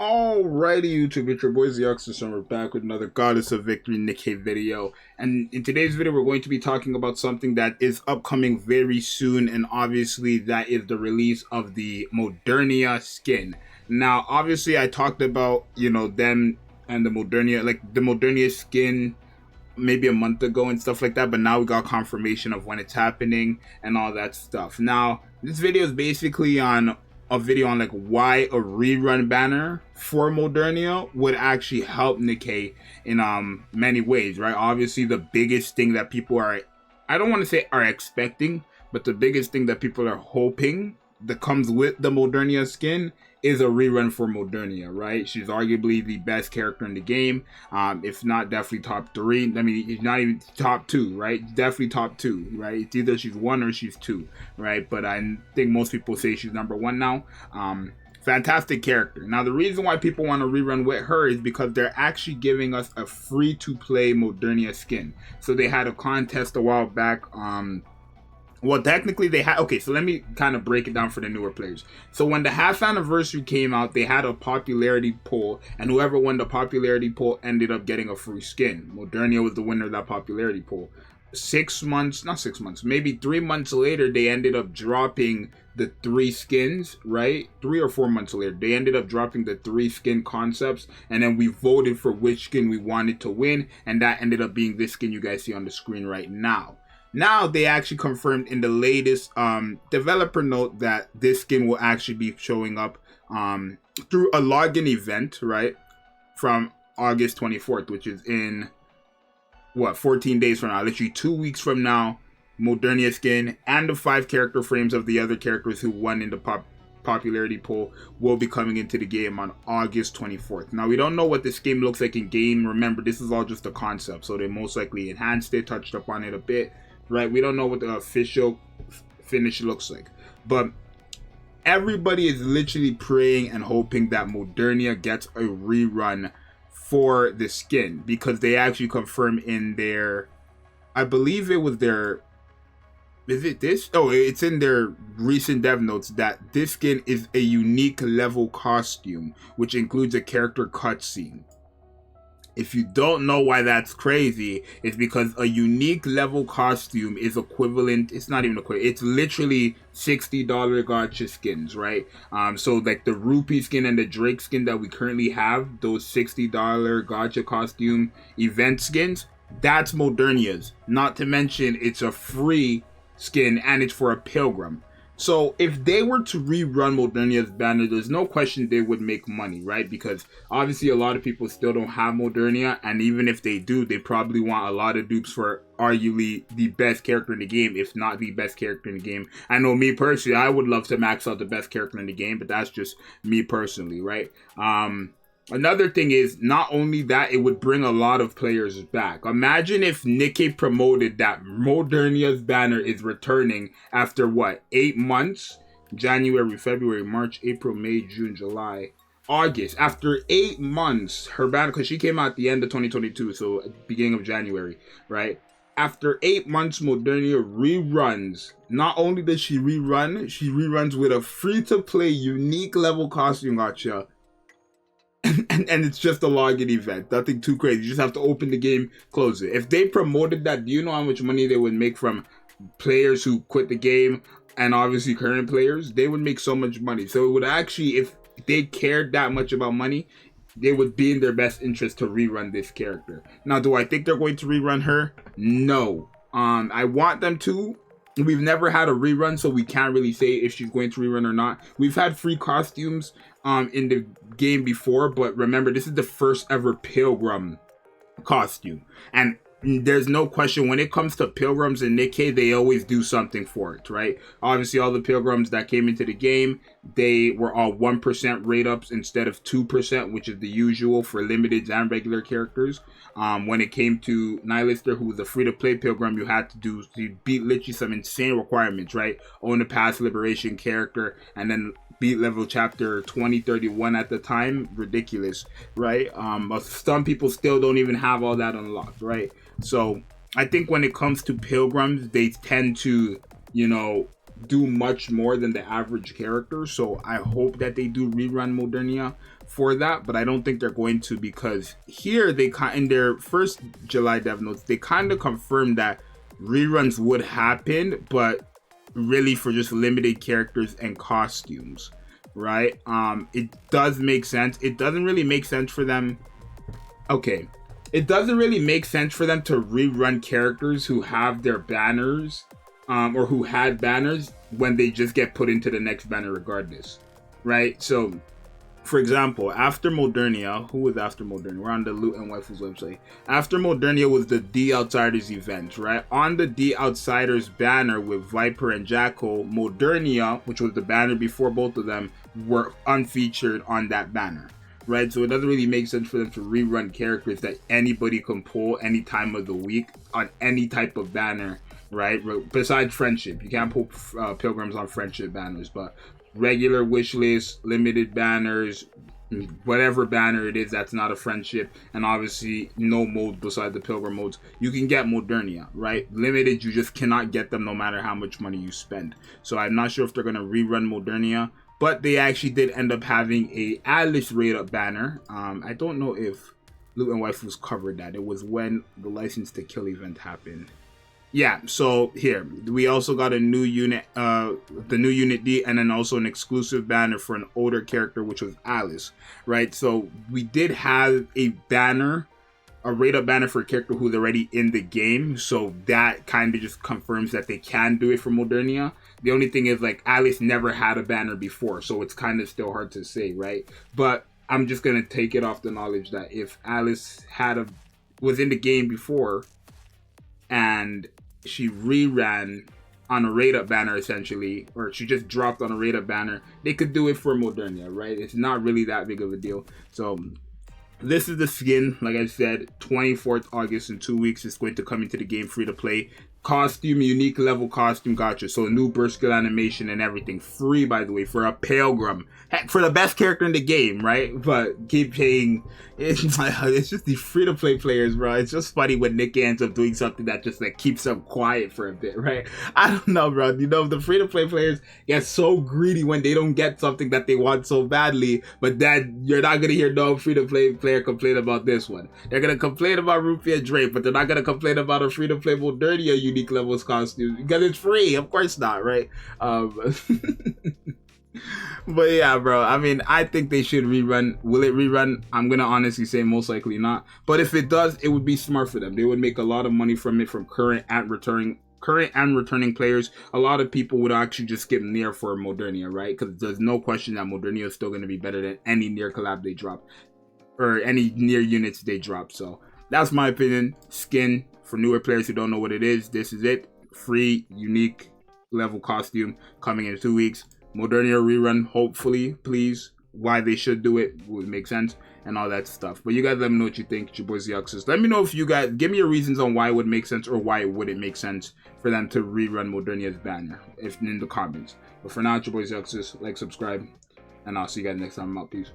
Alrighty, YouTube, it's your boy Zxous, and we're back with another Goddess of Victory Nikke video. And in today's video, we're going to be talking about something that is upcoming very soon, and obviously that is the release of the Modernia skin. Now, obviously, I talked about, them and the Modernia, like the Modernia skin maybe a month ago and stuff like that, but now we got confirmation of when it's happening and all that stuff. Now, this video is basically on a video on like why a rerun banner for Modernia would actually help Nikke in many ways, right? Obviously, the biggest thing that people are, I don't want to say are expecting, but the biggest thing that people are hoping that comes with the Modernia skin is a rerun for Modernia, right? She's arguably the best character in the game, if not definitely top 3. I mean, it's not even top 2, right? Definitely top 2, right? It's either she's 1 or she's 2, right? But I think most people say she's number 1 now. Fantastic character. Now, the reason why people want to rerun with her is because they're actually giving us a free-to-play Modernia skin. So they had a contest a while back. Well, technically they had, okay, so let me kind of break it down for the newer players. So when the half anniversary came out, they had a popularity poll, and whoever won the popularity poll ended up getting a free skin. Modernia was the winner of that popularity poll. 6 months, not 6 months, maybe 3 months later, they ended up dropping the 3 skins, right? 3 or 4 months later, they ended up dropping the 3 skin concepts, and then we voted for which skin we wanted to win, and that ended up being this skin you guys see on the screen right now. Now, they actually confirmed in the latest developer note that this skin will actually be showing up through a login event, right? From August 24th, which is in, 14 days from now. Literally 2 weeks from now, Modernia skin and the 5 character frames of the other characters who won in the popularity poll will be coming into the game on August 24th. Now, we don't know what this game looks like in game. Remember, this is all just a concept, so they most likely enhanced it, touched up on it a bit. Right, we don't know what the official finish looks like, but everybody is literally praying and hoping that Modernia gets a rerun for the skin, because they actually confirmed in their, I believe it was their, is it this? Oh, it's in their recent dev notes that this skin is a unique level costume, which includes a character cutscene. If you don't know why that's crazy, it's because a unique level costume is equivalent, it's not even equivalent, it's literally $60 gacha skins, right? So like the Rupee skin and the Drake skin that we currently have, those $60 gacha costume event skins, that's Modernia's. Not to mention it's a free skin and it's for a pilgrim. So if they were to rerun Modernia's banner, there's no question they would make money, right? Because obviously a lot of people still don't have Modernia, and even if they do, they probably want a lot of dupes for arguably the best character in the game, if not the best character in the game. I know me personally, I would love to max out the best character in the game, but that's just me personally, right? Another thing is, not only that, it would bring a lot of players back. Imagine if Nikke promoted that Modernia's banner is returning after 8 months? January, February, March, April, May, June, July, August. After 8 months, her banner, because she came out at the end of 2022, so at the beginning of January, right? After 8 months, Modernia reruns. Not only does she rerun, she reruns with a free-to-play unique level costume gacha. And it's just a login event. Nothing too crazy. You just have to open the game, close it. If they promoted that, do you know how much money they would make from players who quit the game and obviously current players? They would make so much money. So it would actually, if they cared that much about money, they would be in their best interest to rerun this character. Now, do I think they're going to rerun her? No. I want them to. We've never had a rerun, so we can't really say if she's going to rerun or not. We've had free costumes in the game before, but remember, this is the first ever pilgrim costume, and there's no question when it comes to pilgrims in Nikke, they always do something for it, right? Obviously, all the pilgrims that came into the game, they were all 1% rate ups instead of 2%, which is the usual for limited and regular characters. When it came to Nihilister, who was a free-to-play pilgrim, you had to beat literally some insane requirements, right? Own a past liberation character, and then beat level chapter 2031 at the time. Ridiculous, right? But some people still don't even have all that unlocked, right? So I think when it comes to pilgrims, they tend to, do much more than the average character. So I hope that they do rerun Modernia. for that, but I don't think they're going to, because here they in their first July dev notes, they kind of confirmed that reruns would happen, but really for just limited characters and costumes, right? It does make sense. It doesn't really make sense for them. Okay, it doesn't really make sense for them to rerun characters who have their banners, or who had banners, when they just get put into the next banner regardless, right? So, for example, after Modernia, who was after Modernia? We're on the Loot and Waifus website. After Modernia was the D Outsiders event, right? On the D Outsiders banner with Viper and Jackal, Modernia, which was the banner before both of them, were unfeatured on that banner, right? So it doesn't really make sense for them to rerun characters that anybody can pull any time of the week on any type of banner, right? Besides Friendship. You can't pull Pilgrims on Friendship banners, but regular wish list, limited banners, whatever banner it is that's not a Friendship, and obviously no mode beside the Pilgrim modes, you can get Modernia, right? Limited, you just cannot get them no matter how much money you spend. So I'm not sure if they're going to rerun Modernia, but they actually did end up having a Alice raid up banner. I don't know if Loot and Waifus covered that. It was when the License to Kill event happened. Yeah, so here we also got a new unit, the new unit D, and then also an exclusive banner for an older character, which was Alice, right? So we did have a banner, a raid up banner for a character who's already in the game, so that kind of just confirms that they can do it for Modernia. The only thing is, like, Alice never had a banner before, so it's kind of still hard to say, right? But I'm just gonna take it off the knowledge that if Alice was in the game before and she reran on a raid up banner essentially, or she just dropped on a raid up banner, they could do it for Modernia, right? It's not really that big of a deal. So this is the skin, like I said, 24th August, in 2 weeks. It's going to come into the game free to play. Costume, unique level costume, gotcha. So new burst skill animation and everything. Free, by the way, for a Pilgrim. Heck, for the best character in the game, right? But keep paying. It's just the free to play players, bro. It's just funny when Nikke ends up doing something that just like keeps them quiet for a bit, right? I don't know, bro. You know, the free to play players get so greedy when they don't get something that they want so badly, but then you're not gonna hear no free to play player complain about this one. They're gonna complain about Rupia Drake, but they're not gonna complain about a free to play Modernia unique levels costume because it's free. Of course not, right? But yeah, bro, I mean, I think they should rerun. Will it rerun? I'm gonna honestly say most likely not, but if it does, it would be smart for them. They would make a lot of money from it, from current and returning players. A lot of people would actually just skip Nier for Modernia, right? Because there's no question that Modernia is still going to be better than any Nier collab they drop, or any Nier units they drop. So that's my opinion. Skin, for newer players who don't know what it is, this is it. Free, unique level costume coming in 2 weeks. Modernia rerun, hopefully, please. Why they should do it would make sense and all that stuff. But you guys let me know what you think. It's your boy Zxous. Let me know if you guys, give me your reasons on why it would make sense or why it wouldn't make sense for them to rerun Modernia's banner if in the comments. But for now, it's your boy Zxous. Like, subscribe, and I'll see you guys next time. I'm out. Peace.